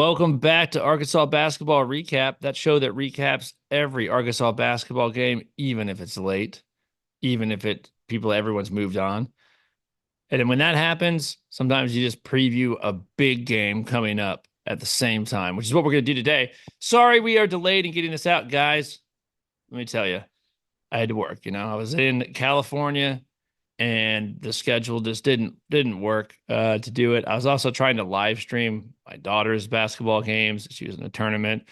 Welcome back to Arkansas Basketball Recap, that show that recaps every Arkansas basketball game, even if it's late, even if everyone's moved on. And then when that happens, sometimes you just preview a big game coming up at the same time, which is what we're going to do today. Sorry, we are delayed in getting this out, guys. Let me tell you, I had to work. I was in California and the schedule just didn't work to do it. I was also trying to live stream my daughter's basketball games. She was in a tournament,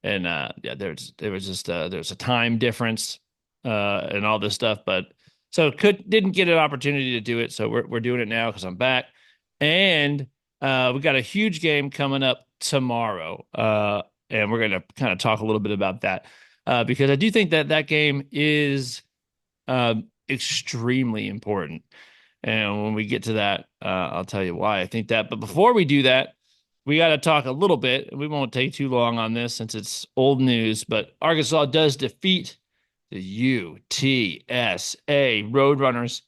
and yeah, there's a time difference and all this stuff. But so didn't get an opportunity to do it. So we're doing it now because I'm back, and we got a huge game coming up tomorrow, and we're gonna kind of talk a little bit about that because I do think that game is extremely important. And when we get to that, I'll tell you why I think that. But before we do that, we got to talk a little bit. We won't take too long on this since it's old news, but Arkansas does defeat the UTSA Roadrunners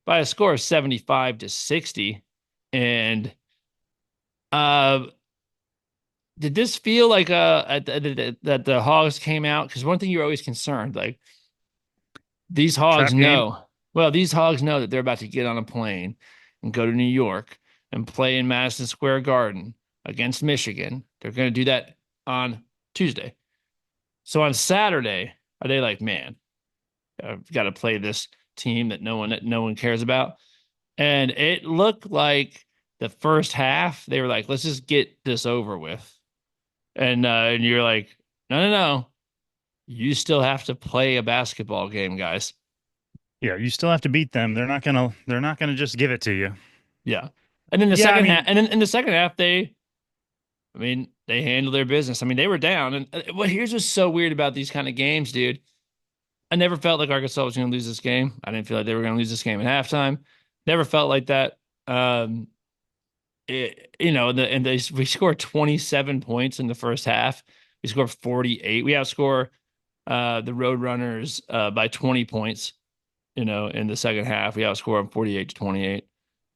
by a score of 75-60. And uh, did this feel like that the Hogs came out? Because one thing you're always concerned, like these hogs Trap game. know, well, these hogs know that they're about to get on a plane and go to New York and play in Madison Square Garden against Michigan. They're going to do that on Tuesday. So on Saturday, are they like, man, I've got to play this team that no one cares about? And it looked like the first half, they were like, let's just get this over with. And you're like, no. You still have to play a basketball game, guys. Yeah, you still have to beat them. They're not gonna just give it to you. Yeah. And in the Yeah, I second half, mean, and in the second half, they handled their business. I mean, they were down. And well, here's what's so weird about these kind of games, dude. I never felt like Arkansas was going to lose this game. I didn't feel like they were going to lose this game at halftime. Never felt like that. We scored 27 points in the first half. We scored 48. We outscore the Roadrunners by 20 points. In the second half, we outscore them 48-28.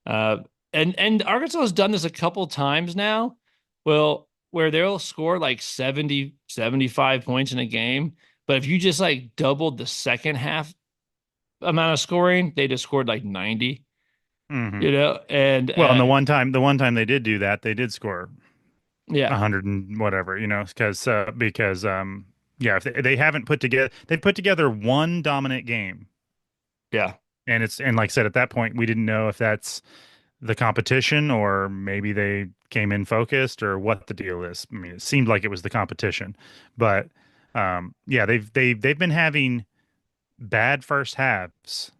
Uh, and Arkansas has done this a couple times now. Well, where they'll score like 70, 75 points in a game. But if you just like doubled the second half amount of scoring, they just scored like 90, hmm and well, and the one time they did do that, they did score yeah, 100 and whatever, because yeah, if they haven't put together one dominant game, yeah. and like I said, at that point, we didn't know if that's the competition or maybe they came in focused or what the deal is. I mean, it seemed like it was the competition, but yeah, they've been having bad first halves.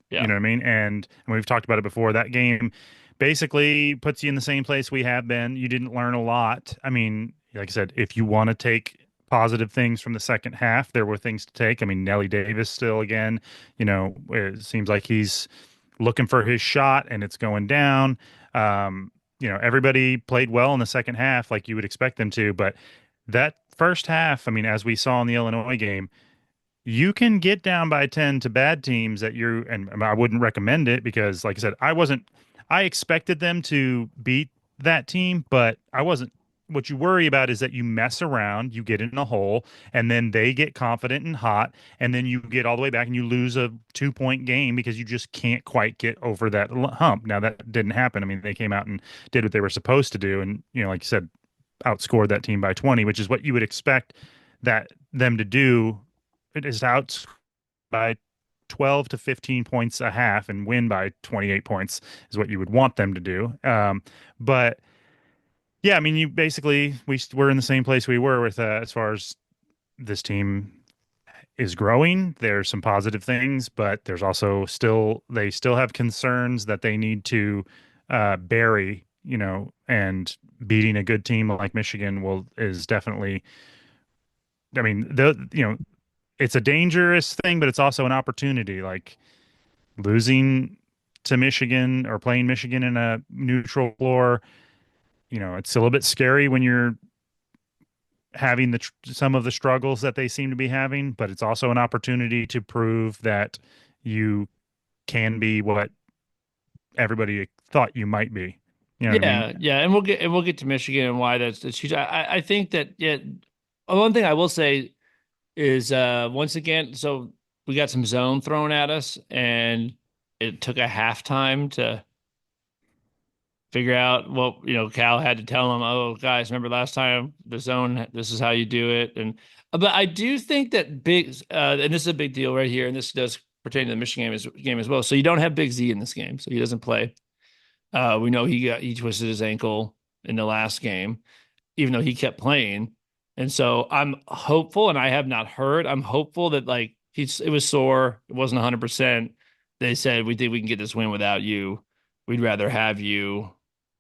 You Yeah. know what I mean? And we've talked about it before. That game basically puts you in the same place we have been. You didn't learn a lot. I mean, like I said, if you want to take positive things from the second half, there were things to take. I mean, Nelly Davis still again, it seems like he's looking for his shot and it's going down. Everybody played well in the second half like you would expect them to, but that first half, I mean, as we saw in the Illinois game, you can get down by 10 to bad teams and I wouldn't recommend it because, like I said, I expected them to beat that team, but I wasn't. What you worry about is that you mess around, you get in a hole, and then they get confident and hot, and then you get all the way back and you lose a 2 point game because you just can't quite get over that hump. Now, that didn't happen. I mean, they came out and did what they were supposed to do, and, like you said, outscored that team by 20, which is what you would expect that them to do. It is out by 12 to 15 points a half and win by 28 points is what you would want them to do. But yeah, I mean, you basically we're in the same place we were with as far as this team is growing. There's some positive things, but there's also they still have concerns that they need to bury. And beating a good team like Michigan is definitely. I mean, it's a dangerous thing, but it's also an opportunity. Like losing to Michigan or playing Michigan in a neutral floor, it's a little bit scary when you're having some of the struggles that they seem to be having, but it's also an opportunity to prove that you can be what everybody thought you might be. You know what I mean? Yeah, yeah, and we'll get to Michigan and why that's huge. I think that yeah, one thing I will say is once again, so we got some zone thrown at us, and it took a halftime to figure out what Cal had to tell them. Oh, guys, remember last time the zone? This is how you do it. And but I do think that and this is a big deal right here, and this does pertain to the Michigan game as well. So you don't have Big Z in this game, so he doesn't play. We know he twisted his ankle in the last game, even though he kept playing. And so I'm hopeful, and I have not heard. I'm hopeful that like it was sore, it wasn't 100%. They said we think we can get this win without you. We'd rather have you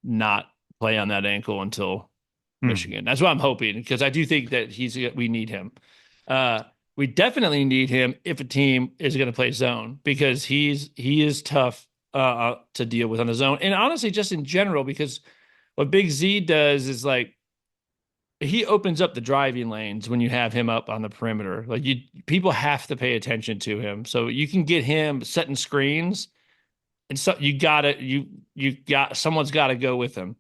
not play on that ankle until Hmm. Michigan. That's what I'm hoping because I do think that we need him. We definitely need him if a team is going to play zone because he is tough to deal with on the zone, and honestly, just in general, because what Big Z does is like he opens up the driving lanes when you have him up on the perimeter. Like people have to pay attention to him, so you can get him setting screens, and so you got someone's got to go with him,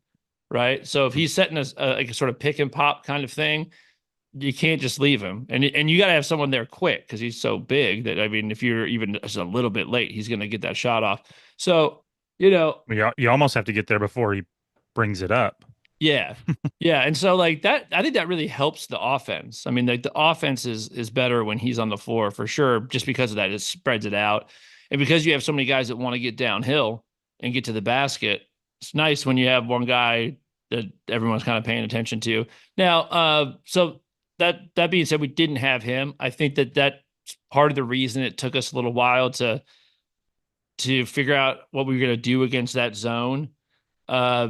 right? So if he's setting like a sort of pick and pop kind of thing, you can't just leave him, and you got to have someone there quick because he's so big that I mean, if you're even just a little bit late, he's going to get that shot off. So you know, You almost have to get there before he brings it up. yeah. Yeah. And so like that, I think that really helps the offense. I mean, like the offense is better when he's on the floor for sure, just because of that. It spreads it out. And because you have so many guys that want to get downhill and get to the basket, it's nice when you have one guy that everyone's kind of paying attention to. Now, so that being said, we didn't have him. I think that that's part of the reason it took us a little while to figure out what we were going to do against that zone. Uh,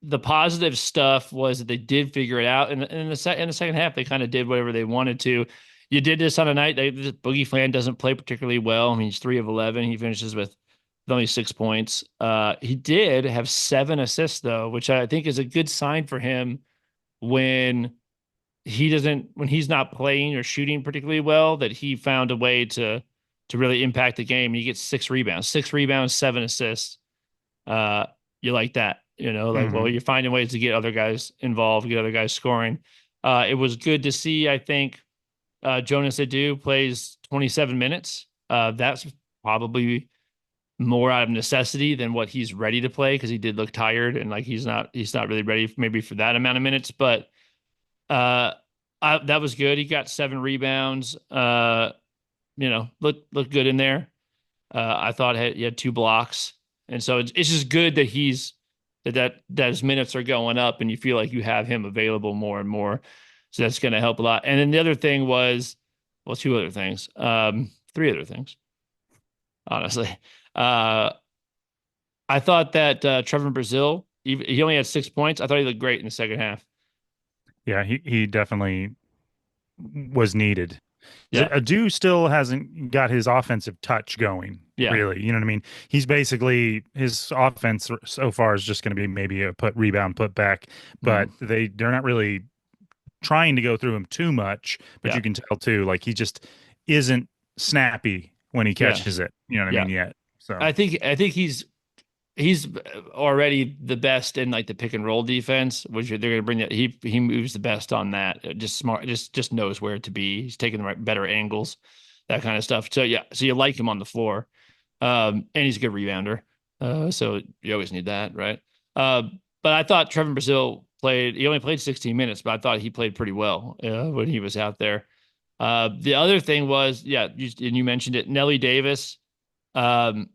the positive stuff was that they did figure it out, and in the second half they kind of did whatever they wanted to. You did this on a night Boogie Flan doesn't play particularly well. I mean, he's 3 of 11. He finishes with only 6 points. He did have 7 assists though, which I think is a good sign for him when when he's not playing or shooting particularly well. That he found a way to really impact the game. He gets 6 rebounds, 7 assists. uh, you like that, like, well, Hmm. you're finding ways to get other guys involved, get other guys scoring. It was good to see, I think, Jonas Adu plays 27 minutes. That's probably more out of necessity than what he's ready to play because he did look tired and like he's not really ready maybe for that amount of minutes. But uh, that was good. He got 7 rebounds. Looked good in there. I thought he had 2 blocks, and so it's just good that his minutes are going up, and you feel like you have him available more and more. So that's going to help a lot. And then the other thing was, well, 2 other things, 3 other things, honestly. Uh, I thought that Trevor Brazil, he only had 6 points. I thought he looked great in the second half. Yeah, he definitely was needed. Yeah, Adu still hasn't got his offensive touch going, yeah, really. You know what I mean? He's basically his offense so far is just going to be maybe a put back, mm, but they're not really trying to go through him too much. But yeah, you can tell too, like he just isn't snappy when he yeah, catches it. You know what I yeah. mean? Yet, so. I think he's already the best in like the pick and roll defense, which they're going to bring that. He moves the best on that. Just smart, just knows where to be. He's taking the better angles, that kind of stuff. So yeah, so you like him on the floor, and he's a good rebounder. So you always need that, right? Uh, but I thought Trevor Brazil played. He only played 16 minutes, but I thought he played pretty well when he was out there. The other thing was, yeah, and you mentioned it, Nelly Davis. Um,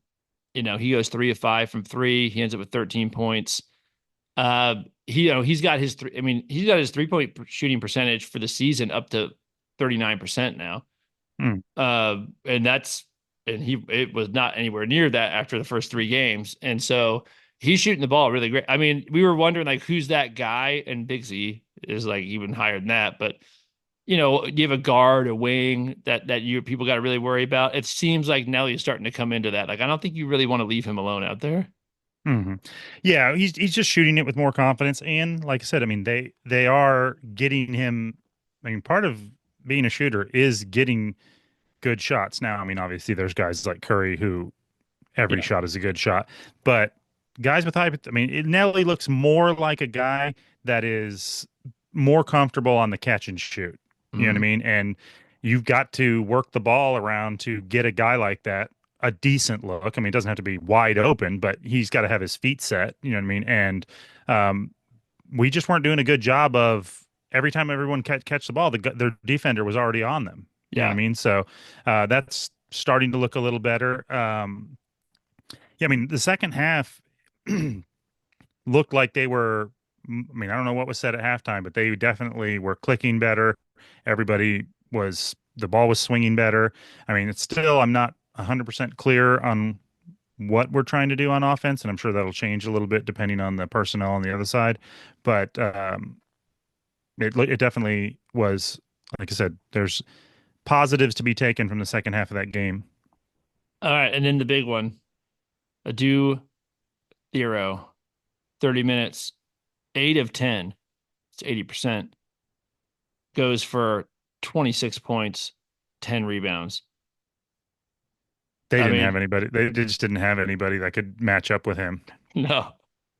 he goes 3 of 5 from three. He ends up with 13 points. He's got his three. I mean, he's got his 3 point shooting percentage for the season up to 39% now. Mm. And it was not anywhere near that after the first 3 games. And so he's shooting the ball really great. I mean, we were wondering like who's that guy, and Big Z is like even higher than that. But you have a guard, a wing that you people got to really worry about. It seems like Nelly is starting to come into that. Like, I don't think you really want to leave him alone out there. Hmm. Yeah, he's just shooting it with more confidence, and like I said, I mean they are getting him. I mean, part of being a shooter is getting good shots. Now, I mean, obviously there's guys like Curry who every Yeah, shot is a good shot, but guys with high, I mean, Nelly looks more like a guy that is more comfortable on the catch and shoot. You know what I Mm, mean? And you've got to work the ball around to get a guy like that a decent look. I mean, it doesn't have to be wide open, but he's got to have his feet set. You know what I mean? And um, we just weren't doing a good job of every time everyone catch the ball, their defender was already on them. You know what I yeah, mean? So that's starting to look a little better. Yeah, I mean, the second half looked like they were. I mean, I don't know what was said at halftime, but they definitely were clicking better. Everybody was, the ball was swinging better. I mean, it's still, I'm not 100% clear on what we're trying to do on offense, and I'm sure that'll change a little bit depending on the personnel on the other side. But it definitely was, like I said, there's positives to be taken from the second half of that game. all right, and then the big one, a do Thero, 30 minutes, 8 of 10, it's 80%, goes for 26 points, 10 rebounds. They I didn't have mean, anybody. They just didn't have anybody that could match up with him. no.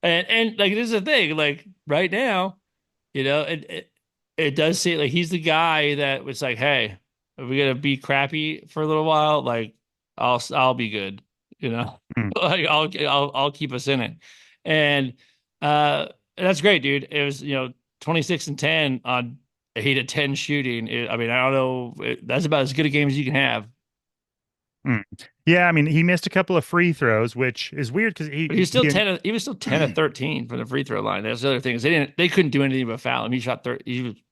And like this is the thing, like right now, it does seem like he's the guy that was like, hey, are we gonna be crappy for a little while? Like I'll be good, you know. Mm. Like I'll keep us in it. And that's great, dude. It was, 26 and 10 on 8 of 10 shooting. I mean, I don't know. That's about as good a game as you can have. Mm. Yeah, I mean, he missed a couple of free throws, which is weird because But he was still 10 of 13 from the free throw line. That's the other thing is they couldn't do anything but foul him. He shot 13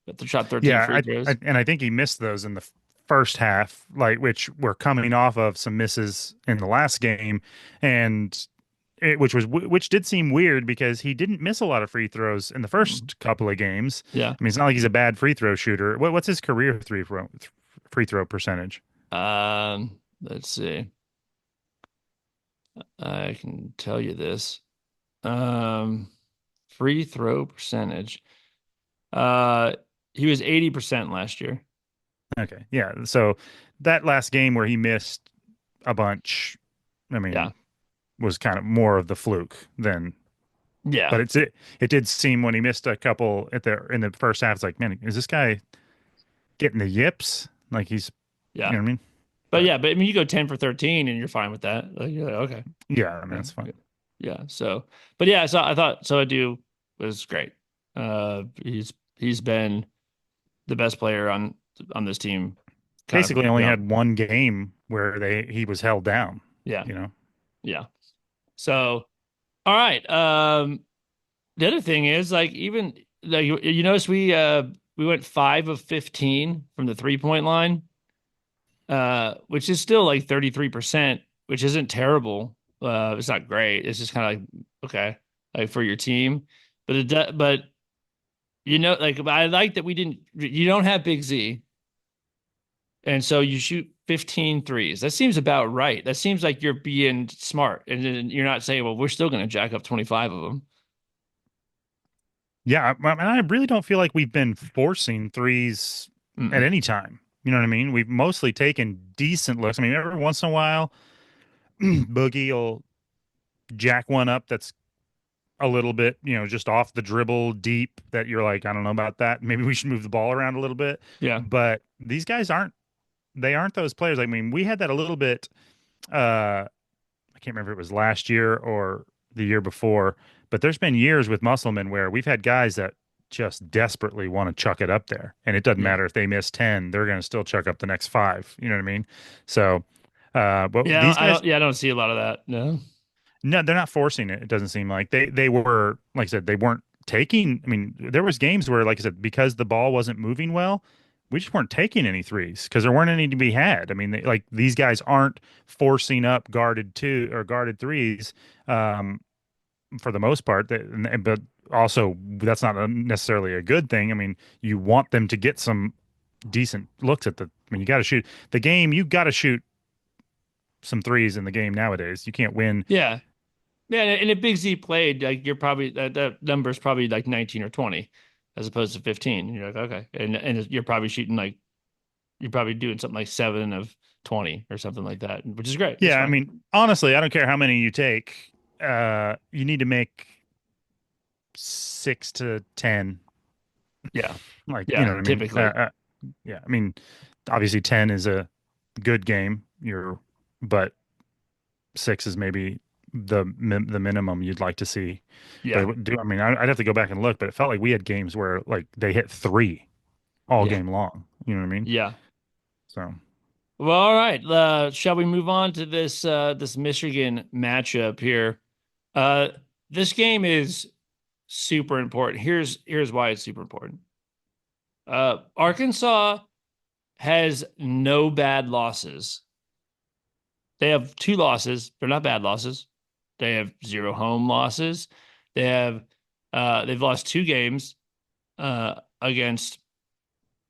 free yeah, throws. and I think he missed those in the first half, like which were coming off of some misses in the last game, and which did seem weird because he didn't miss a lot of free throws in the Mm. first couple of games. Yeah. I mean, it's not like he's a bad free throw shooter. What's his career free throw percentage? Let's see. I can tell you this. Um, Free throw percentage. Uh, he was 80% last year. Okay, yeah. So that last game where he missed a bunch, I Yeah. mean, was kind of more of the fluke than. But Yeah. it did seem when he missed a couple at the in the first half, it's like, man, is this guy getting the yips? Like he's, you Yeah. know what I mean? But But yeah, but I mean, you go 10 for 13 and you're fine with that. Like, you're like, okay. yeah, I mean Yeah. that's fine. Yeah. So, but yeah, so I thought so. I do was great. He's been the best player on this team, kind of Basically, from only jump. had one game where he was held down. Yeah. You know, Yeah. So, all right. The other thing is like even like you notice we went 5 of 15 from the 3 point line, which is still like 33%, which isn't terrible. It's not great. It's just kind of like okay, like for your team, but but like I like that we didn't. You don't have Big Z, and so you shoot 15 threes. That seems about right. That seems like you're being smart, and then you're not saying, well, we're still going to jack up 25 of them. yeah. I really don't feel like we've been forcing threes at Mm-mm. any time. You know what I mean? We've mostly taken decent looks. I mean, every once in a while, Boogie will jack one up that's a little bit, just off the dribble deep that you're like, I don't know about that. Maybe we should move the ball around a little bit. Yeah, But these guys aren't those players. I mean, we had that a little bit. I can't remember if it was last year or the year before, but there's been years with Musselman where we've had guys that just desperately want to chuck it up there. And it doesn't yeah, matter if they miss 10, they're going to still chuck up the next five. You know what I mean? So, but yeah. these guys, I don't see a lot of that. No. no, they're not forcing it. It doesn't seem like they were, like I said, they weren't taking. I mean, there was games where, like I said, because the ball wasn't moving well, we just weren't taking any threes because there weren't any to be had. I mean, like these guys aren't forcing up guarded two or guarded threes for the most part. But also, that's not necessarily a good thing. I mean, you want them to get some decent looks at the. I mean, you got to shoot the game. You got to shoot some threes in the game nowadays. You can't win. Yeah, yeah. And if Big Z played, like you're probably that number is probably like 19 or 20, as opposed to 15. And you're like, okay, and you're probably shooting like you're probably doing something like 7 of 20 or something like that, which is great. It's Yeah, I fine. mean, honestly, I don't care how many you take. you need to make 6 to 10. Yeah. Like, you know Yeah. what I mean? Typically. Yeah. I mean, obviously 10 is a good game. But six is maybe the minimum you'd like to see. But it Yeah. would do, I mean, I'd have to go back and look, but it felt like we had games where like they hit three all Yeah. game long. You know what I mean? Yeah. So, Well, all right. Shall we move on to this Michigan matchup here? Uh, this game is super important. Here's why it's super important. Arkansas has no bad losses. They have two losses. They're not bad losses. They have zero home losses. They've lost two games against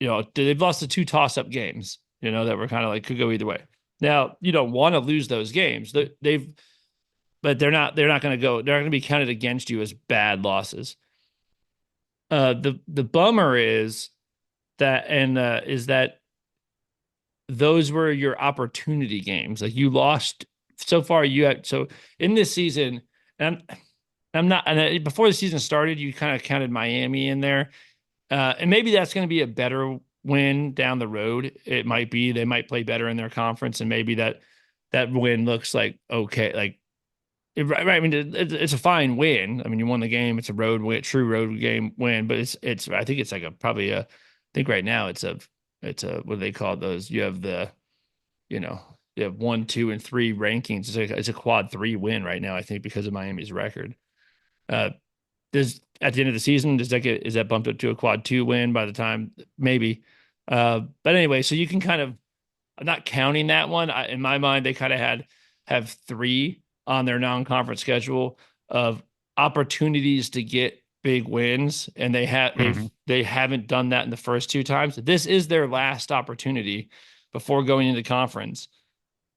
they've lost the two toss-up games, that were kind of like could go either way. Now, you don't want to lose those games. But they're not going to be counted against you as bad losses. The bummer is that those were your opportunity games. Like you lost so far. So in this season, and I'm not. And before the season started, you kind of counted Miami in there, and maybe that's going to be a better win down the road. It might be they might play better in their conference, and maybe that win looks like okay, like right. I mean, it's a fine win. I mean, you won the game. It's a road win, true road game win. But it's. I think it's like probably a. I think right now it's a what do they call those? You have you know you have 1, 2, and 3 rankings. It's a quad 3 win right now. I think because of Miami's record. Uh, does at the end of the season is that bumped up to a quad 2 win by the time maybe. But anyway, so you can kind of I'm not counting that one. In my mind, they kind of have 3 on their non-conference schedule of opportunities to get big wins, and mhm. they haven't done that in the first 2 times. This is their last opportunity before going into conference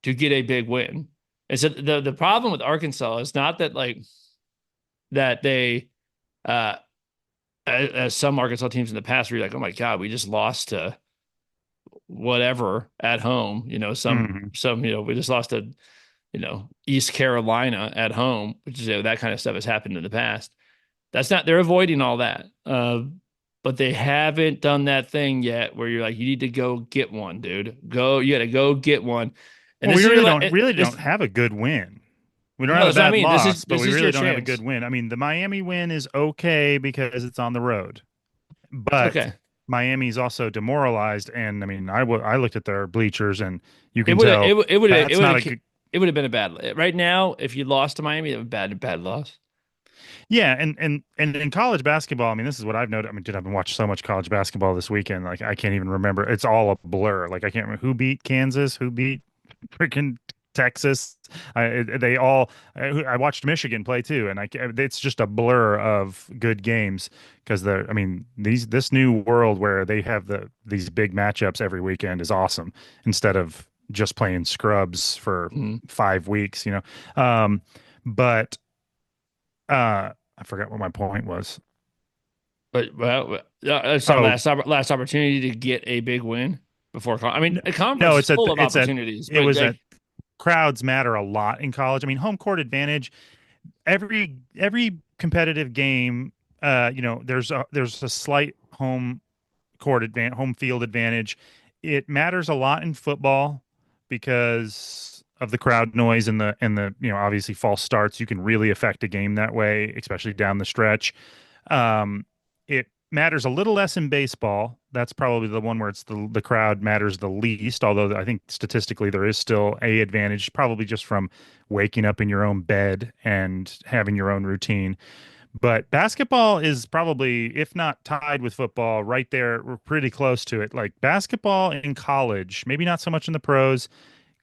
to get a big win. And so the problem with Arkansas is not that like that they uh as some Arkansas teams in the past were like, oh my God, we just lost to whatever at home. Mhm. We just lost to, East Carolina at home, which is that kind of stuff has happened in the past. That's not, they're avoiding all that. But they haven't done that thing yet where you're like, you need to go get one, dude. You got to go get one. And Well, this we is your, really this, don't have a good win. We don't no, have a that's what I bad mean. loss, but This we is really your don't have a good chance. win. I mean, the Miami win is okay because it's on the road, It's but okay. Miami's also demoralized. And I mean, I looked at their bleachers, and you It can would have, tell it that's would not have, a good. it would have been a bad, right now, if you lost to Miami, it would have been bad loss. Yeah, and in college basketball, I mean, this is what I've noticed. I mean, dude, I've been watching so much college basketball this weekend. Like, I can't even remember. It's all a blur. Like, I can't remember who beat Kansas, who beat freaking Texas. They all. I watched Michigan play too, and it's just a blur of good games because I mean, this new world where they have these big matchups every weekend is awesome instead of just playing scrubs for Mhm. 5 weeks. But I forgot what my point was. But well, it's our Oh, last opportunity to get a big win before. I mean, no, a conference no, is full of opportunities, it but was that like, crowds matter a lot in college. I mean, home court advantage, every competitive game, there's a slight home field advantage. It matters a lot in football because of the crowd noise and the obviously false starts. You can really affect a game that way, especially down the stretch. It matters a little less in baseball. That's probably the one where it's the crowd matters the least. Although I think statistically there is still a advantage, probably just from waking up in your own bed and having your own routine. But basketball is probably, if not tied with football, right there. We're pretty close to it. Like basketball in college, maybe not so much in the pros.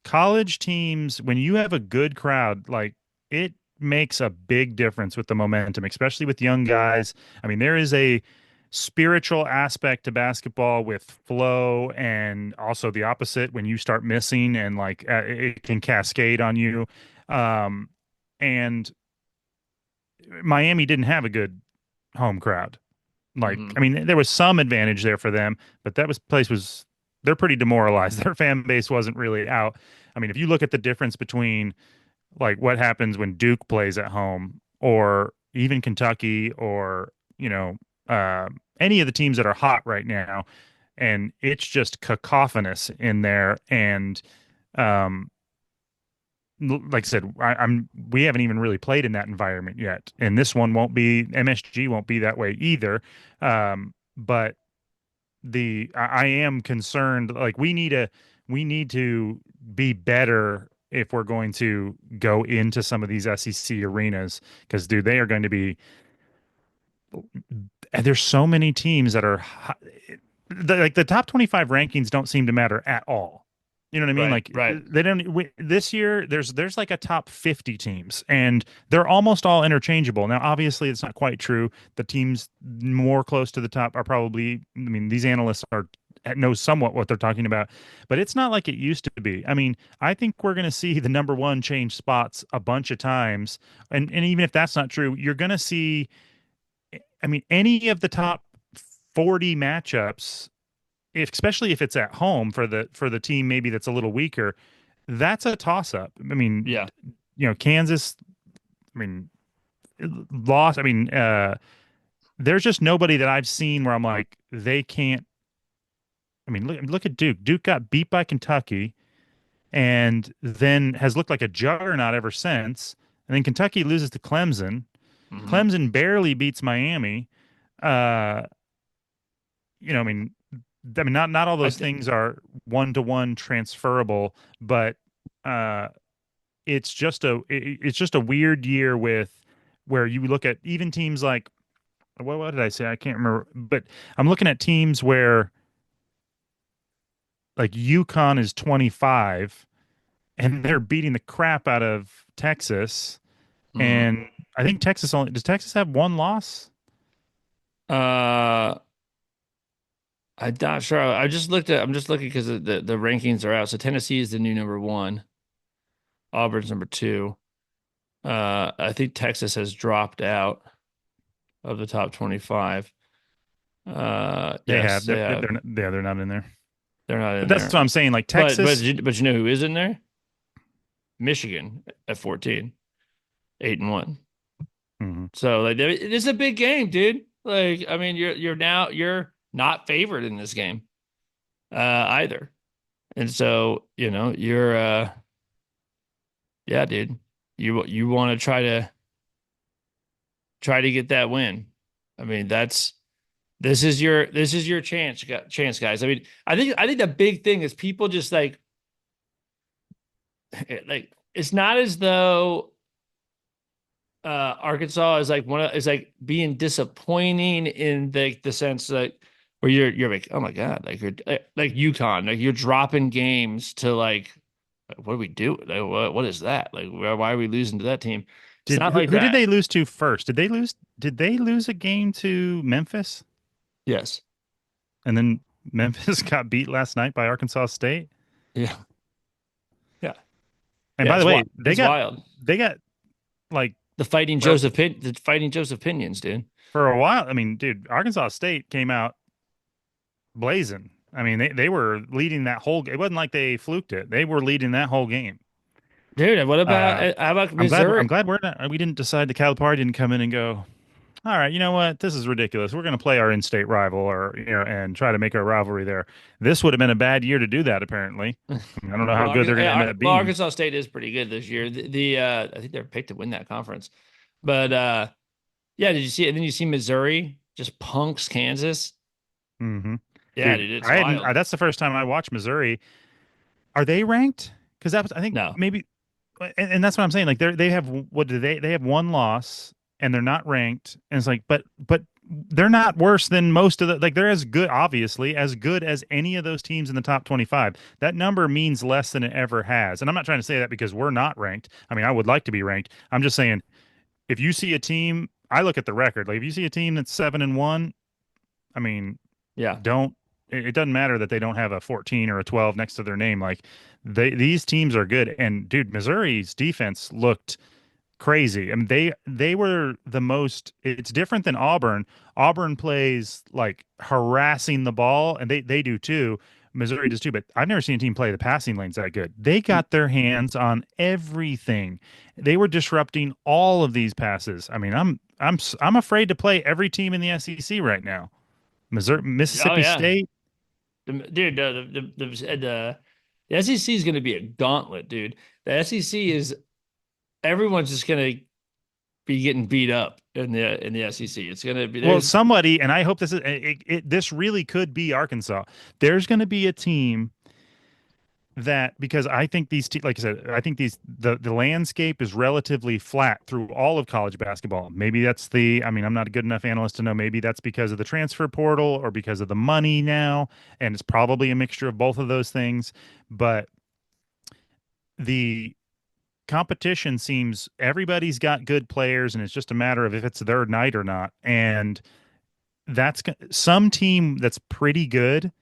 College teams, when you have a good crowd, like it makes a big difference with the momentum, especially with young guys. I mean, there is a spiritual aspect to basketball with flow, and also the opposite when you start missing and like it can cascade on you. And Miami didn't have a good home crowd. Like, I mhm. mean, there was some advantage there for them, but place was they're pretty demoralized. Their fan base wasn't really out. I mean, if you look at the difference between like what happens when Duke plays at home, or even Kentucky, or uh, any of the teams that are hot right now, and it's just cacophonous in there. And um, like I said, we haven't even really played in that environment yet, and this one won't be. MSG won't be that way either. But I am concerned. Like we need to be better if we're going to go into some of these SEC arenas, because dude, they are going to be. And there's so many teams that are like the top 25 rankings don't seem to matter at all. You know what I mean? Right, Like right. they don't this year there's like a top 50 teams, and they're almost all interchangeable. Now, obviously it's not quite true. The teams more close to the top are probably, I mean, these analysts are know somewhat what they're talking about, but it's not like it used to be. I mean, I think we're going to see the number one change spots a bunch of times. And even if that's not true, you're going to see, I mean, any of the top 40 matchups, especially if it's at home for the team maybe that's a little weaker, that's a toss up. I mean, Yeah. Kansas, I mean, lost. I mean, there's just nobody that I've seen where I'm like they can't. I mean, look at Duke. Duke got beat by Kentucky and then has looked like a juggernaut ever since. And then Kentucky loses to Clemson. Hmm. Clemson barely beats Miami. Uh, I mean, not all I those th things are one-to-one transferable, but uh, it's just a weird year with where you look at even teams like what did I say? I can't remember, but I'm looking at teams where like UConn is 25 and they're beating the crap out of Texas, hmm. and I think Texas only does Texas have one loss? Uh, I'm not sure. I'm just looking because the rankings are out. So Tennessee is the new number one. Auburn's number two. I think Texas has dropped out of the top 25. They have Yes, they they're have. they're not, yeah, they're not in there. They're not But in that's there. what I'm saying. Like Texas. But you know who is in there? Michigan at 14, 8-1. Mhm. So like it is a big game, dude. Like I mean, you're not favored in this game either. And so, you're yeah, dude. You want to try to get that win. I mean, this is your chance, guys. I mean, I think the big thing is people just like it's not as though Arkansas is like is like being disappointing in the sense that where you're like, oh my God, like you're like UConn, like you're dropping games to what do we do? Like, what is that? Like why are we losing to that team? It's Did not like who did that. they lose to first? Did they lose a game to Memphis? Yes. And then Memphis got beat last night by Arkansas State. Yeah. Yeah. And Yeah. by the way, It's wild. they got like for The fighting Joseph Pinions, dude. for a while. I mean, dude, Arkansas State came out blazing. I mean, they were leading that whole. It wasn't like they fluked it. They were leading that whole game. Dude, what about Uh, how about I'm Missouri? glad we didn't decide the Calipari didn't come in and go, all right, you know what? This is ridiculous. We're going to play our in-state rival, or and try to make our rivalry there. This would have been a bad year to do that. Apparently, I mean, I don't know how good they're going to end up being. Arkansas State is pretty good this year. I think they're picked to win that conference. But yeah, did you see it? And then you see Missouri just punks Kansas. Hmm. Yeah, Dude, dude, it's I hadn't. wild. That's the first time I watched Missouri. Are they ranked? Because that was, I think, No. maybe, and that's what I'm saying. Like they have what do they have one loss and they're not ranked, and it's like, but they're not worse than most of the, like they're as good, obviously as good as any of those teams in the top 25. That number means less than it ever has, and I'm not trying to say that because we're not ranked. I mean, I would like to be ranked. I'm just saying if you see a team, I look at the record. Like if you see a team that's 7-1, I mean, Yeah. don't it doesn't matter that they don't have a 14 or a 12 next to their name. Like these teams are good. And dude, Missouri's defense looked crazy. I mean, they were the most. It's different than Auburn. Auburn plays like harassing the ball, and they do too. Missouri does too, but I've never seen a team play the passing lanes that good. They got their hands on everything. They were disrupting all of these passes. I mean, I'm afraid to play every team in the SEC right now. Missouri, Oh Mississippi yeah, State. dude, the SEC is going to be a gauntlet, dude. The SEC is everyone's just going to be getting beat up in the SEC. It's going to be Well, there's somebody, and I hope this really could be Arkansas. There's going to be a team that because I think like I said, I think the landscape is relatively flat through all of college basketball. Maybe that's I mean, I'm not a good enough analyst to know. Maybe that's because of the transfer portal or because of the money now, and it's probably a mixture of both of those things. But the competition seems everybody's got good players, and it's just a matter of if it's their night or not. And that's some team that's pretty good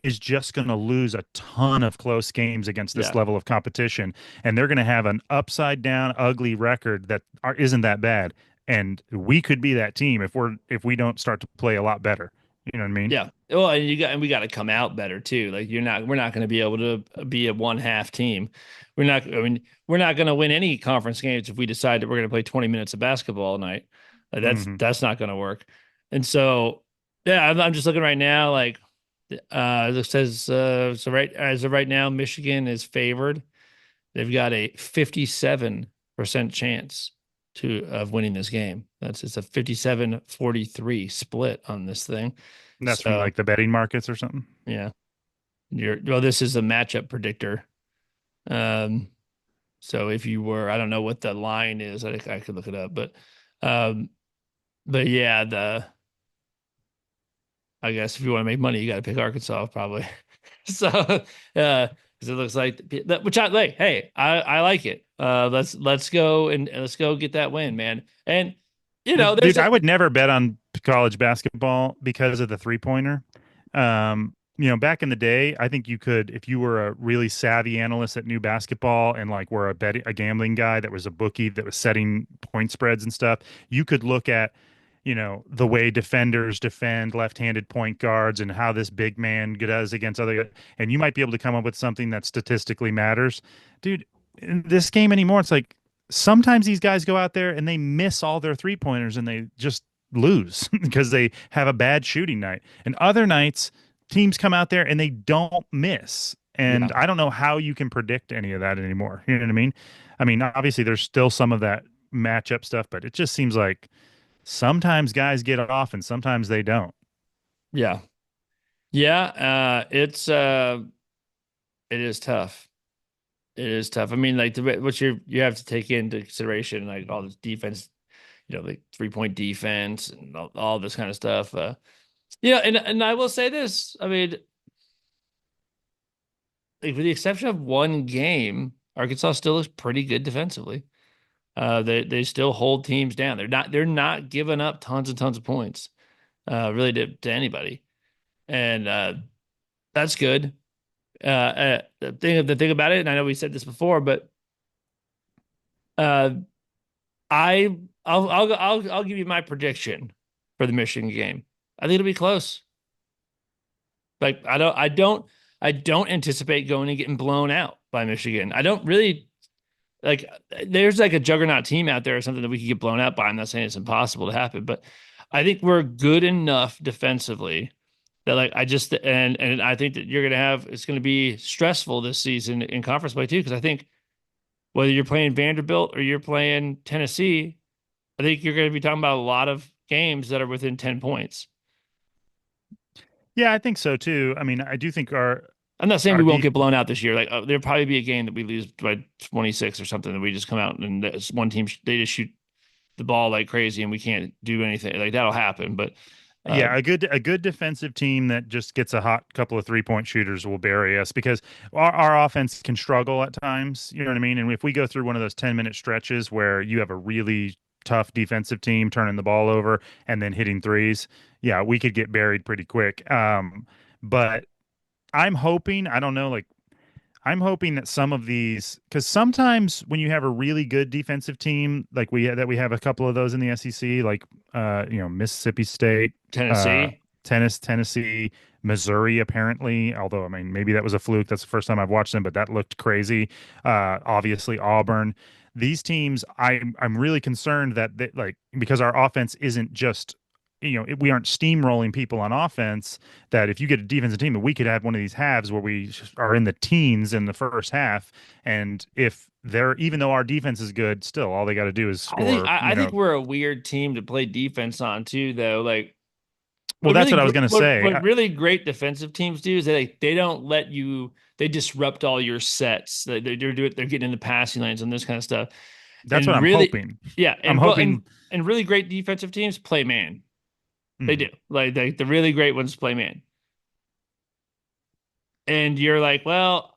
is just going to lose a ton of close games against this yeah. level of competition, and they're going to have an upside down, ugly record that isn't that bad. And we could be that team if we don't start to play a lot better. You know what I mean? Yeah. Well, and we got to come out better too. Like we're not going to be able to be a one half team. I mean, we're not going to win any conference games if we decide that we're going to play 20 minutes of basketball all night. Like Hmm. that's not going to work. And so, yeah, I'm just looking right now. Like, it says, so right as of right now, Michigan is favored. They've got a 57% chance of winning this game. It's a 57-43 split on this thing. And that's from So like the betting markets or something. yeah, this is a matchup predictor. Um, so if you were, I don't know what the line is. I could look it up, um, but yeah, I guess if you want to make money, you got to pick Arkansas probably. So, because it looks like which I like. Hey, I like it. Let's go and let's go get that win, man. And there's Dude, a I would never bet on college basketball because of the three pointer. Back in the day, I think you could, if you were a really savvy analyst that knew basketball and like were a gambling guy that was a bookie that was setting point spreads and stuff, you could look at, the way defenders defend left-handed point guards and how this big man does against other, and you might be able to come up with something that statistically matters. Dude, in this game anymore, it's like sometimes these guys go out there and they miss all their three pointers and they just lose because they have a bad shooting night. And other nights, teams come out there and they don't miss. yeah And I don't know how you can predict any of that anymore. You know what I mean? I mean, obviously, there's still some of that matchup stuff, but it just seems like sometimes guys get off and sometimes they don't. yeah yeah. It is tough. It is tough. I mean, like what you have to take into consideration, like all this defense, like 3 point defense and all this kind of stuff. Yeah, and I will say this. I mean, like with the exception of one game, Arkansas still looks pretty good defensively. They still hold teams down. They're not giving up tons and tons of points, really to anybody, and that's good. The thing about it, and I know we said this before, but uh, I'll give you my prediction for the Michigan game. I think it'll be close. Like I don't anticipate going and getting blown out by Michigan. I don't really like there's like a juggernaut team out there or something that we could get blown out by. I'm not saying it's impossible to happen, but I think we're good enough defensively that like and I think that it's gonna be stressful this season in conference play too, because I think whether you're playing Vanderbilt or you're playing Tennessee, I think you're gonna be talking about a lot of games that are within 10 points. Yeah, I think so too. I mean, I do think I'm not saying our we won't D get blown out this year. Like there'll probably be a game that we lose by 26 or something that we just come out and this one team they just shoot the ball like crazy and we can't do anything. Like that'll happen, but uh, Yeah, a good defensive team that just gets a hot couple of 3 point shooters will bury us because our offense can struggle at times. You know what I mean? And if we go through one of those 10-minute stretches where you have a really tough defensive team turning the ball over and then hitting threes, yeah, we could get buried pretty quick. But I'm hoping, I don't know, like I'm hoping that some of these, because sometimes when you have a really good defensive team, like we have a couple of those in the SEC, like Mississippi State, uh, Tennessee. Tennessee, Missouri, apparently. Although, I mean, maybe that was a fluke. That's the first time I've watched them, but that looked crazy. Obviously, Auburn. These teams, I'm really concerned that like because our offense isn't just we aren't steamrolling people on offense. That if you get a defensive team, we could have one of these halves where we are in the teens in the first half, and if they're even though our defense is good, still all they got to do is score. I think we're a weird team to play defense on too, though. Like Well, that's what I was going to say. what really great defensive teams do is they don't let you they disrupt all your sets. They're getting into passing lanes and this kind of stuff. That's what And I'm really, hoping. yeah, I'm and well, hoping. and really great defensive teams play man. They Mhm. do. Like the really great ones play man. And you're like, well,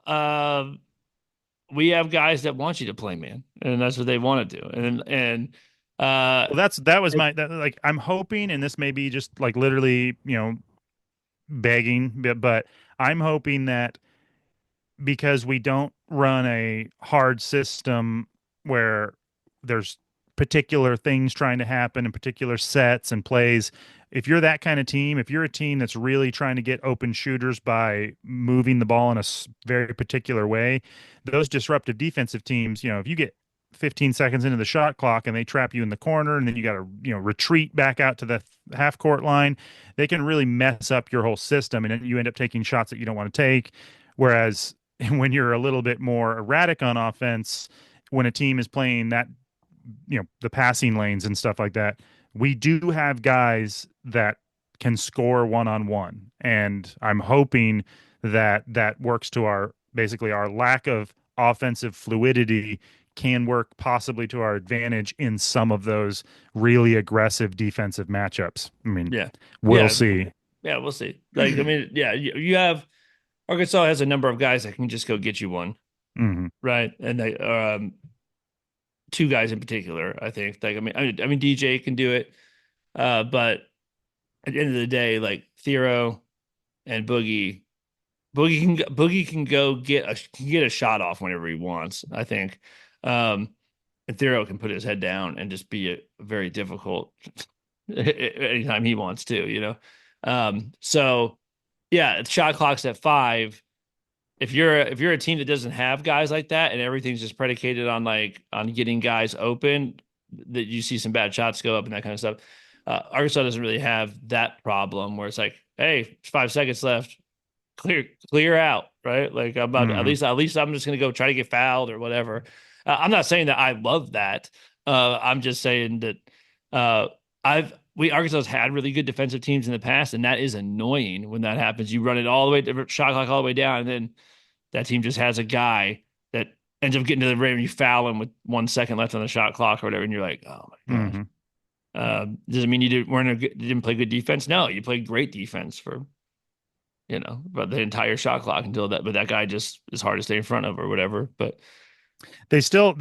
we have guys that want you to play man, and that's what they want to do. And uh, Well, that was my like I'm hoping, and this may be just like literally, begging, but I'm hoping that because we don't run a hard system where there's particular things trying to happen in particular sets and plays. If you're that kind of team, if you're a team that's really trying to get open shooters by moving the ball in a very particular way, those disruptive defensive teams, if you get 15 seconds into the shot clock and they trap you in the corner and then you got to, retreat back out to the half court line, they can really mess up your whole system and then you end up taking shots that you don't want to take. Whereas when you're a little bit more erratic on offense, when a team is playing that, the passing lanes and stuff like that, we do have guys that can score one on one. And I'm hoping that that works to our basically our lack of offensive fluidity can work possibly to our advantage in some of those really aggressive defensive matchups. I mean, yeah, we'll yeah, see. yeah, we'll see. Like, I mean, yeah, you have Arkansas has a number of guys that can just go get you one, Hmm. right? And they two guys in particular, I think. Like, I mean, DJ can do it, but at the end of the day, like Thero and Boogie can go get a shot off whenever he wants. I think, and Thero can put his head down and just be a very difficult anytime he wants to, you know. So yeah, shot clock's at 5. If you're a team that doesn't have guys like that and everything's just predicated on on getting guys open, that you see some bad shots go up and that kind of stuff. Arkansas doesn't really have that problem where it's like, hey, 5 seconds left, clear out, right? Like I'm about Hmm. at least I'm just gonna go try to get fouled or whatever. I'm not saying that I love that. I'm just saying that I've we Arkansas's had really good defensive teams in the past, and that is annoying when that happens. You run it all the way to shot clock all the way down, and then that team just has a guy that ends up getting to the rim and you foul him with 1 second left on the shot clock or whatever, and you're like, oh my gosh. Hmm. Does it mean didn't play good defense? No, you played great defense for but the entire shot clock but that guy just is hard to stay in front of or whatever. But They still,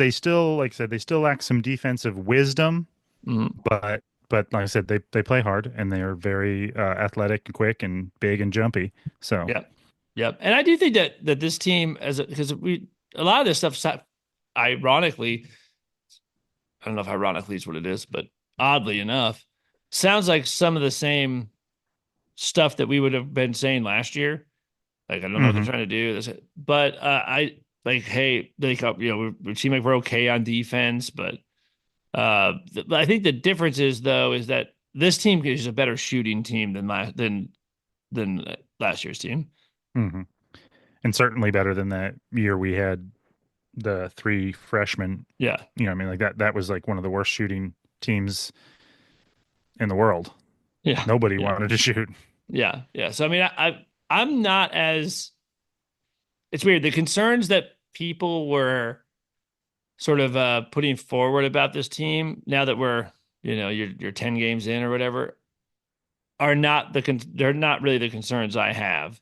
like I said, they still lack some defensive wisdom, mm, but like I said, they play hard and they are very athletic and quick and big and jumpy. So, yeah, yeah, and I do think that this team because we a lot of this stuff ironically, I don't know if ironically is what it is, but oddly enough, sounds like some of the same stuff that we would have been saying last year. Like I don't know what they're hmm. trying to do, but I like hey, like we seem like we're okay on defense, but I think the difference is though is that this team is a better shooting team than last year's team. Hmm. And certainly better than that year we had the three freshmen. Yeah, I mean, like that was like one of the worst shooting teams in the world. yeah, Nobody yeah, wanted to shoot. yeah, yeah. So I mean, I'm not as it's weird. The concerns that people were sort of putting forward about this team now that we're you're 10 games in or whatever are not they're not really the concerns I have.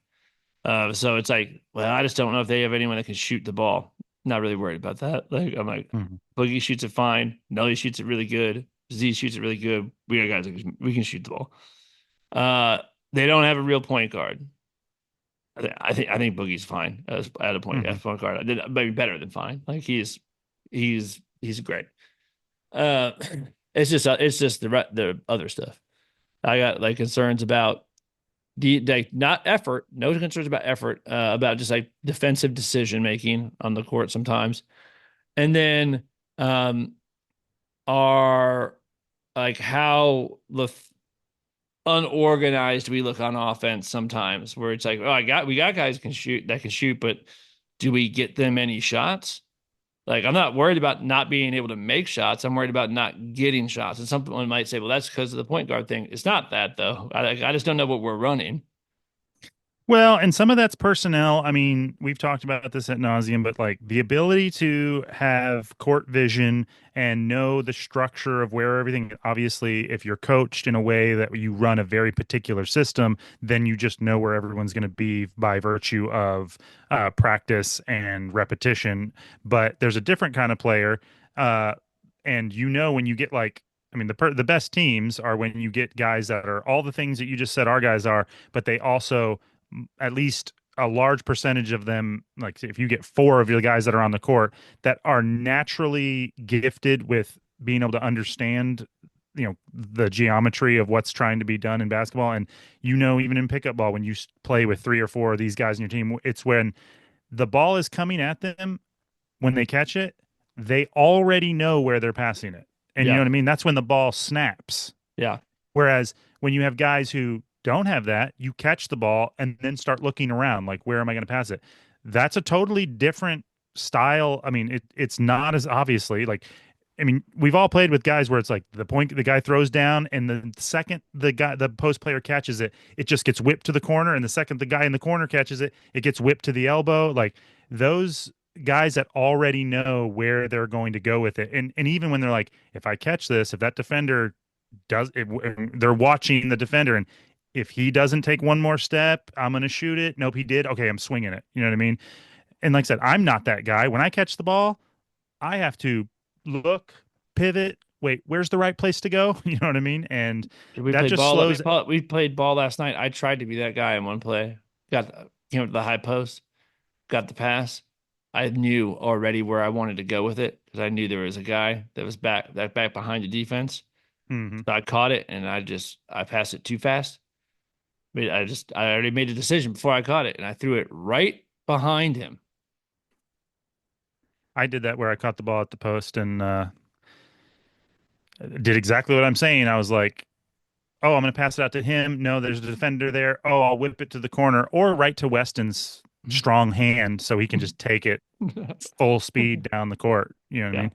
So it's like, well, I just don't know if they have anyone that can shoot the ball. Not really worried about that. Like I'm like, Hmm. Boogie shoots it fine. Nelly shoots it really good. Z shoots it really good. We got guys we can shoot the ball. They don't have a real point guard. I think Boogie's fine as at a Hmm. point guard. Maybe better than fine. Like he's great. It's just the other stuff. I got like concerns about. like not effort, no concerns about effort, about just like defensive decision making on the court sometimes. And then um are like how unorganized we look on offense sometimes, where it's like, oh, we got guys can shoot, but do we get them any shots? Like, I'm not worried about not being able to make shots. I'm worried about not getting shots. And someone might say, well, that's because of the point guard thing. It's not that though. I just don't know what we're running. Well, and some of that's personnel. I mean, we've talked about this at nauseum, but like the ability to have court vision and know the structure of where everything, obviously, if you're coached in a way that you run a very particular system, then you just know where everyone's going to be by virtue of practice and repetition. But there's a different kind of player. And you know, when you get like, I mean, the best teams are when you get guys that are all the things that you just said our guys are, but they also at least a large percentage of them, like if you get four of your guys that are on the court that are naturally gifted with being able to understand, the geometry of what's trying to be done in basketball. And, even in pickup ball, when you play with three or four of these guys in your team, it's when the ball is coming at them, when they catch it, they already know where they're passing it. And you know Yeah. what I mean? That's when the ball snaps. Yeah. Whereas when you have guys who don't have that, you catch the ball and then start looking around, like, where am I going to pass it? That's a totally different style. I mean, it's not as obviously like, I mean, we've all played with guys where it's like the guy throws down, and the second the post player catches it, it just gets whipped to the corner. And the second the guy in the corner catches it, it gets whipped to the elbow. Like those guys that already know where they're going to go with it. And even when they're like, if I catch this, if that defender does it, they're watching the defender, and if he doesn't take one more step, I'm going to shoot it. Nope, he did. Okay, I'm swinging it. You know what I mean? And like I said, I'm not that guy. When I catch the ball, I have to look, pivot, wait, where's the right place to go? You know what I mean? And We that played just ball. slows. We played ball last night. I tried to be that guy in one play. Came up to the high post, got the pass. I knew already where I wanted to go with it because I knew there was a guy that was back behind the defense. Mhm. So I caught it and I passed it too fast. I already made a decision before I caught it and I threw it right behind him. I did that where I caught the ball at the post and did exactly what I'm saying. I was like, oh, I'm going to pass it out to him. No, there's a defender there. Oh, I'll whip it to the corner or right to Weston's strong hand so he can just take it full speed down the court. You know what I Yeah. mean?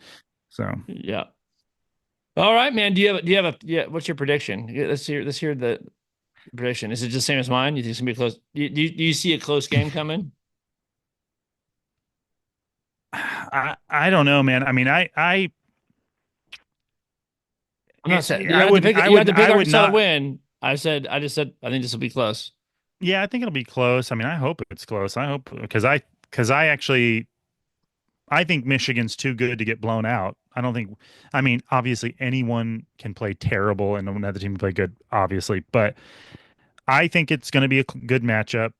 So Yeah. All right, man. Yeah, what's your prediction? Let's hear the prediction. Is it just the same as mine? You think it's gonna be close? Do you see a close game coming? I don't know, man. I mean, I'm not saying I wouldn't you have to pick I would Arkansas to not. win. I just said I think this will be close. Yeah, I think it'll be close. I mean, I hope it's close. I hope because I actually I think Michigan's too good to get blown out. I don't think. I mean, obviously anyone can play terrible and another team can play good, obviously, but I think it's going to be a good matchup.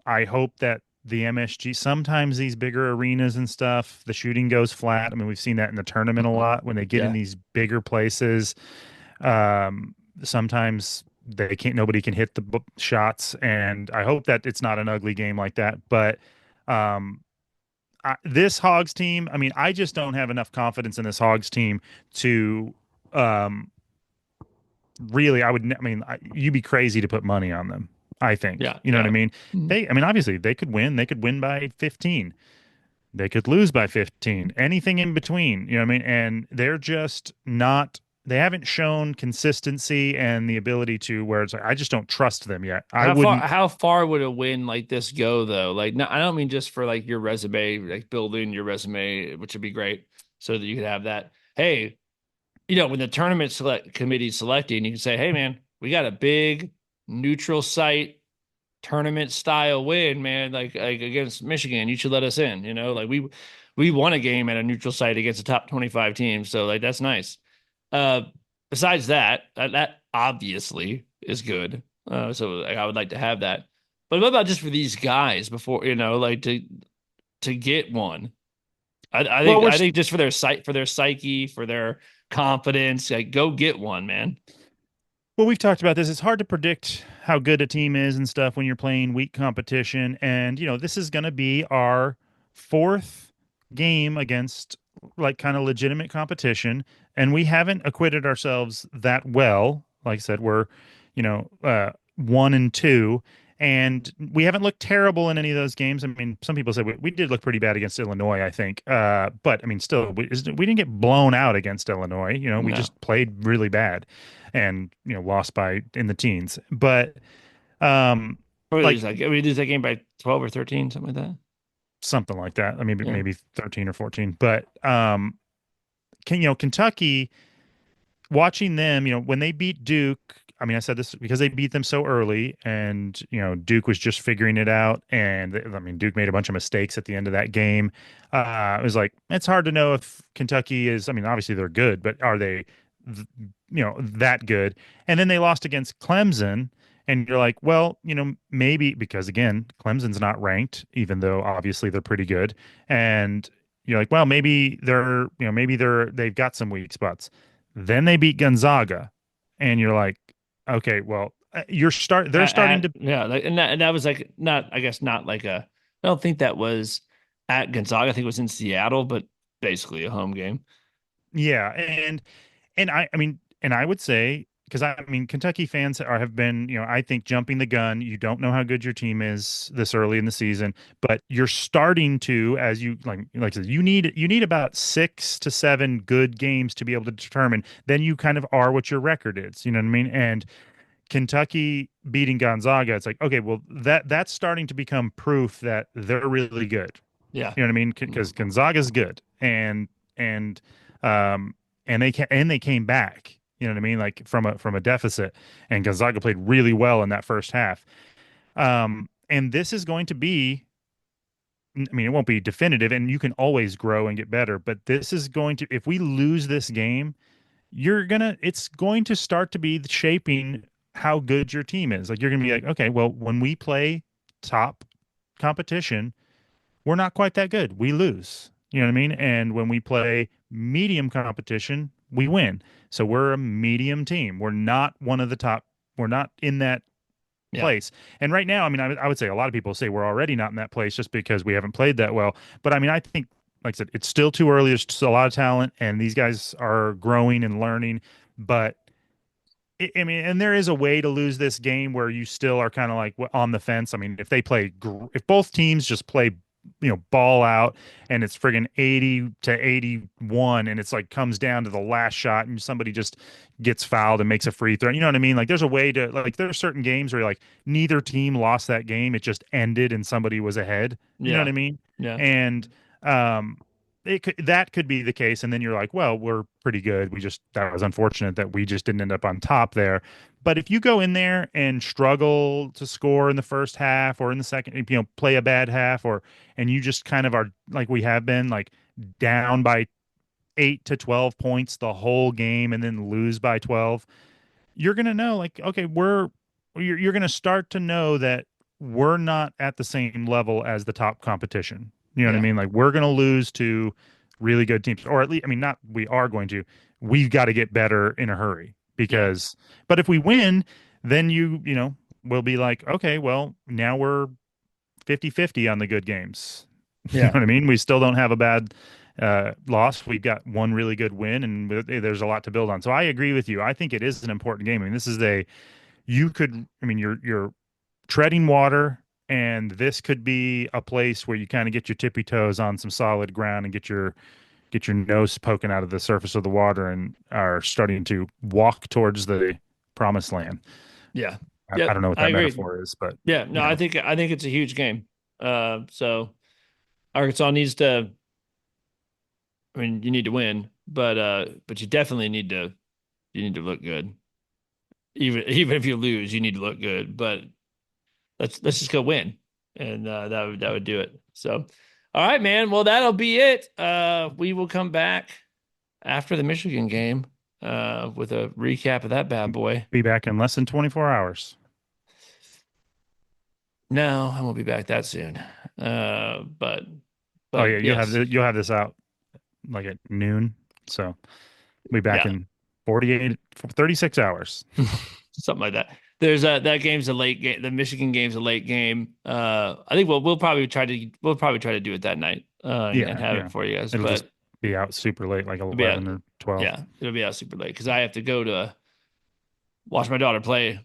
I hope that the MSG, sometimes these bigger arenas and stuff, the shooting goes flat. I mean, we've seen that in the tournament a lot when they get in Yeah. these bigger places. Sometimes nobody can hit the shots, and I hope that it's not an ugly game like that. But um, this Hogs team, I mean, I just don't have enough confidence in this Hogs team to um, really. I mean, you'd be crazy to put money on them. I think, Yeah. you know what I Yeah. mean? Mhm. I mean, obviously they could win. They could win by 15. They could lose by 15, anything in between, you know what I mean? And they're just not, they haven't shown consistency and the ability to where it's like, I just don't trust them yet. I wouldn't. How far would a win like this go though? Like no, I don't mean just for like your resume, like building your resume, which would be great so that you could have that. Hey, when the tournament select committee selecting, you can say, "Hey man, we got a big neutral site tournament style win, man, like against Michigan. You should let us in." Like we won a game at a neutral site against a top 25 team, so like that's nice. Uh, Besides that, that obviously is good. So like, I would like to have that. But what about just for these guys before, like to get one? Well, I think just for their psyche, for their confidence, like go get one, man. Well, we've talked about this. It's hard to predict how good a team is and stuff when you're playing weak competition. And, this is going to be our fourth game against like kind of legitimate competition. And we haven't acquitted ourselves that well. Like I said, we're, 1-2. And we haven't looked terrible in any of those games. I mean, some people say we did look pretty bad against Illinois, I think. But I mean, still, we didn't get blown out against Illinois. We No. just played really bad and lost by in the teens. But um, Or like we lose that game by 12 or 13, something like that. something like that. I mean, Yeah. maybe 13 or 14. But Kentucky, watching them, when they beat Duke. I mean, I said this because they beat them so early, and Duke was just figuring it out. And I mean, Duke made a bunch of mistakes at the end of that game. It was like it's hard to know if Kentucky is. I mean, obviously they're good, but are they, that good? And then they lost against Clemson, and you're like, well, maybe because again, Clemson's not ranked, even though obviously they're pretty good. And you're like, well, they've got some weak spots. Then they beat Gonzaga, and you're like, okay, well, they're starting to, Yeah, and that was like not, I guess not like a. I don't think that was at Gonzaga. I think it was in Seattle, but basically a home game. yeah, and I mean, and I would say because I mean, Kentucky fans have been, I think jumping the gun. You don't know how good your team is this early in the season, but you're starting to, as you like I said, you need about 6 to 7 good games to be able to determine. Then you kind of are what your record is. You know what I mean? And Kentucky beating Gonzaga, it's like, okay, well, that's starting to become proof that they're really good. Yeah, You know what I mean? Because Gonzaga's good, and um and they came back. You know what I mean? Like from a deficit, and Gonzaga played really well in that first half. And this is going to be. I mean, it won't be definitive, and you can always grow and get better. But this is going to, if we lose this game, it's going to start to be shaping how good your team is. Like you're gonna be like, okay, well, when we play top competition, we're not quite that good. We lose. You know what I mean? And when we play medium competition, we win. So we're a medium team. We're not one of the top. We're not in that yeah, place. And right now, I mean, I would say a lot of people say we're already not in that place just because we haven't played that well. But I mean, I think, like I said, it's still too early. There's still a lot of talent, and these guys are growing and learning. But I mean, and there is a way to lose this game where you still are kind of like on the fence. I mean, if both teams just play, ball out, and it's friggin' 80-81, and it's like comes down to the last shot, and somebody just gets fouled and makes a free throw. You know what I mean? Like, there's a way to like. There are certain games where like neither team lost that game; it just ended, and somebody was ahead. You know what yeah, I mean? yeah, And um, that could be the case, and then you're like, well, we're pretty good. That was unfortunate that we just didn't end up on top there. But if you go in there and struggle to score in the first half or in the second, play a bad half, and you just kind of are like we have been, like down by 8 to 12 points the whole game, and then lose by 12, you're gonna know, like, okay, you're gonna start to know that we're not at the same level as the top competition. You know what I yeah, mean? Like we're gonna lose to really good teams, or at least, I mean, not we are going to. We've got to get better in a hurry yeah, because, but if we win, then we'll be like, okay, well, now we're 50-50 on the good games. You know yeah, what I mean? We still don't have a bad loss. We've got one really good win, and there's a lot to build on. So I agree with you. I think it is an important game. I mean, I mean, you're treading water, and this could be a place where you kind of get your tippy toes on some solid ground and get your nose poking out of the surface of the water and are starting to walk towards the promised land. yeah. I Yep, don't know what I that agree. metaphor is, but Yeah, no, I think it's a huge game. So Arkansas needs to. I mean, you need to win, but you definitely need to look good. Even if you lose, you need to look good. But let's just go win, and that would do it. So, all right, man. Well, that'll be it. We will come back after the Michigan game with a recap of that bad boy. be back in less than 24 hours. No, I won't be back that soon. But Oh yeah, yes, you'll have this out like at noon. So we'll be back yeah. in 36 hours. something like that. There's that game's a late game. The Michigan game's a late game. I think we'll probably try to do it that night and Yeah, have yeah. it for you guys. It'll just But be out super late, like it'll be out, 11 or 12. yeah, it'll be out super late because I have to go to watch my daughter play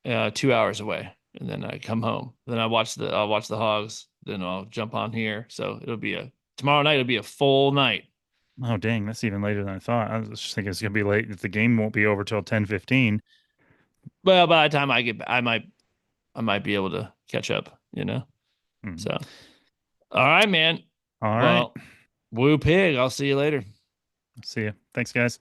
2 hours away, and then I come home. Then I'll watch the Hogs. Then I'll jump on here. So it'll be a tomorrow night. It'll be a full night. Oh, dang, that's even later than I thought. I was just thinking it's gonna be late. The game won't be over till 10:15. Well, by the time I might be able to catch up. Hmm. So all right, man. All right. Well, woo pig. I'll see you later. See ya. Thanks, guys.